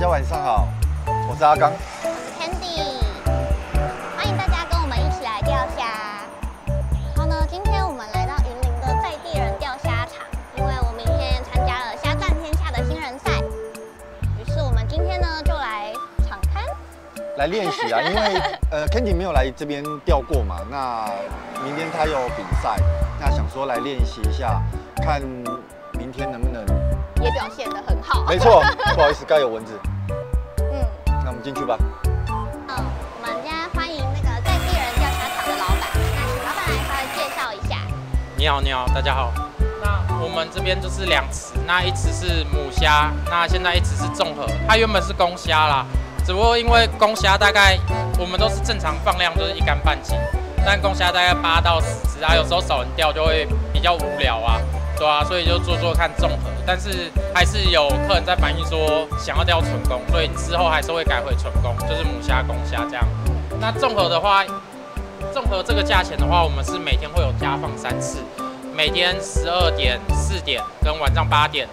家晚上好，我是阿刚，我是 Candy， 欢迎大家跟我们一起来钓虾。然后呢，今天我们来到云林的在地人钓虾场，因为我明天参加了虾战天下的新人赛，于是我们今天呢就来场勘，来练习啊，因为Candy 没有来这边钓过嘛，那明天他有比赛，那想说来练习一下，看明天能不能也表现得很好。没错，不好意思，该有蚊子。那我们进去吧。我们今天欢迎那个在地人钓虾场的老板，那请老板来稍微介绍一下。你好，大家好。那我们这边就是2池，那1池是母虾，那现在1池是综合。它原本是公虾啦，只不过因为公虾大概我们都是正常放量，就是1竿半斤，但公虾大概8到10只啊，有时候少人钓就会比较无聊啊。对啊，所以就做看综合，但是还是有客人在反映说想要钓纯公，所以之后还是会改回纯公，就是母虾、公虾这样。那综合的话，综合这个价钱的话，我们是每天会有加放3次，每天12点、4点跟晚上8点，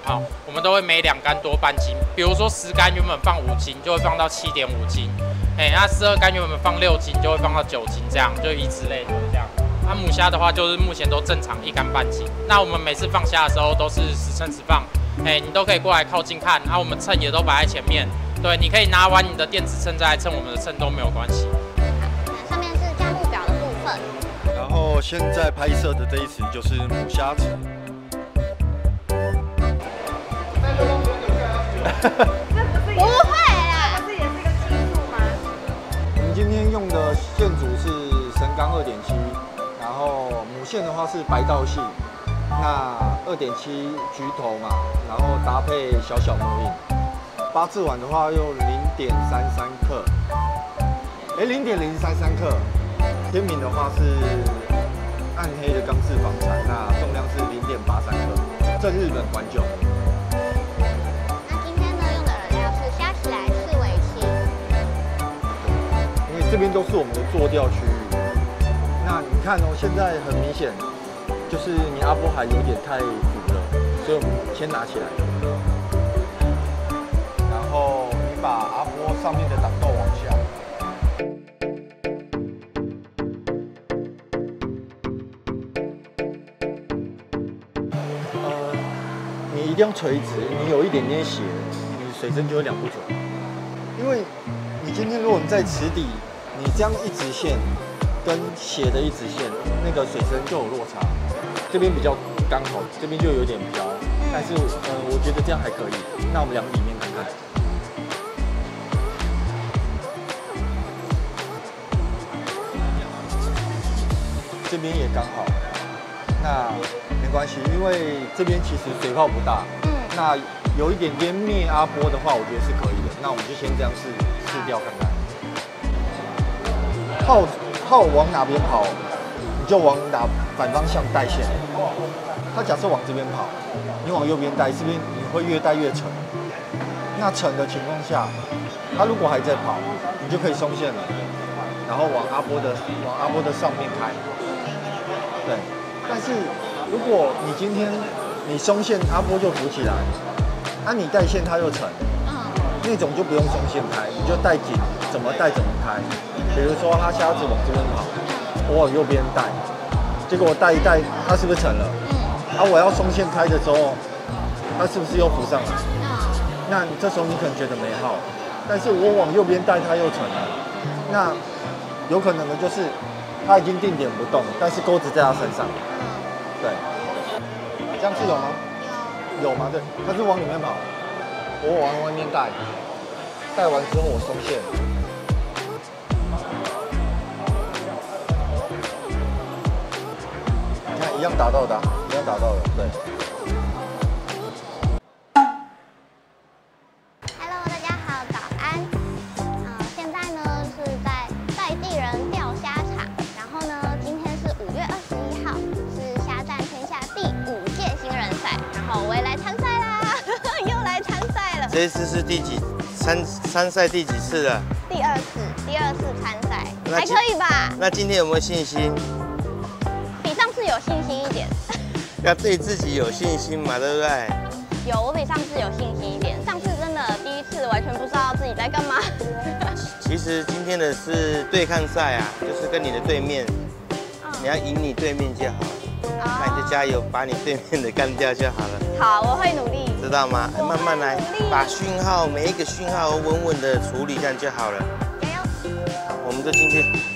我们都会每2竿多半斤。比如说10竿原本放5斤，就会放到7.5斤，那12竿原本放6斤，就会放到9斤，这样就以此类推这样。那母虾的话，就是目前都正常1竿半斤。那我们每次放虾的时候都是实称实放，你都可以过来靠近看。我们秤也都摆在前面，对，你可以拿完你的电子秤再来称我们的秤都没有关系。那上面是价目表的部分。然后现在拍摄的这1池就是母虾池。不会啦，这也是一个技术吗？我们今天用的线组是神钢2.7，然后母线的话是白道系，那2.7橘头嘛，然后搭配小墨印。8字碗的话用0.33克，0.033克。天明的话是暗黑的钢制防材，那重量是0.83克，正日本环酒。那今天呢用的饵料是虾起来4尾鳍。因为这边都是我们的坐钓区域。那你看哦，现在很明显，就是你阿波海有点太浮了，所以我们先拿起来，然后你把阿波上面的挡豆往下。你一定要垂直，你有一点点斜，你水深就会量不准。因为你今天如果你在池底，你这样一直线跟斜的一直线，那个水深就有落差。这边比较刚好，这边就有点飘，但是我觉得这样还可以。那我们量里面看看。这边也刚好，那没关系，因为这边其实水泡不大。那有一点点灭阿波的话，我觉得是可以的。那我们就先这样试钓看看。号往哪边跑，你就往哪反方向带线。它假设往这边跑，你往右边带，这边你会越带越沉。那沉的情况下，它如果还在跑，你就可以松线了，然后往阿波的上面开。对，但是如果你今天你松线，阿波就浮起来，你带线它又沉，那种就不用松线开，你就带紧，怎么带怎么开。比如说它虾子往这边跑，我往右边带，结果我带一带，它是不是沉了？我要松线开的时候，它是不是又浮上来？那你这时候你可能觉得没耗，但是我往右边带它又沉了，那有可能的就是它已经定点不动，但是钩子在它身上。对，这样是有吗？有吗？对，它是往里面跑，我往外面带，带完之后我松线。你看一样打到的，一样打到的，对。Hello， 大家好，早安。现在呢是在地人钓虾场，然后呢今天是5月21号，是虾战天下第5届新人赛，然后我也来参赛啦，又来参赛了。这一次是第几参赛第几次了？第二次参赛，还可以吧？那今天有没有信心？比上次有信心一点。要对自己有信心嘛，对不对？有，我比上次有信心一点。上次真的第一次完全不知道自己在干嘛。其实今天的是对抗赛啊，就是跟你的对面，你要赢你对面就好，那你就加油，把你对面的干掉就好了。好，我会努力。知道吗？慢慢来，把讯号每一个讯号稳稳的处理，这样就好了。加油！好，我们就进去。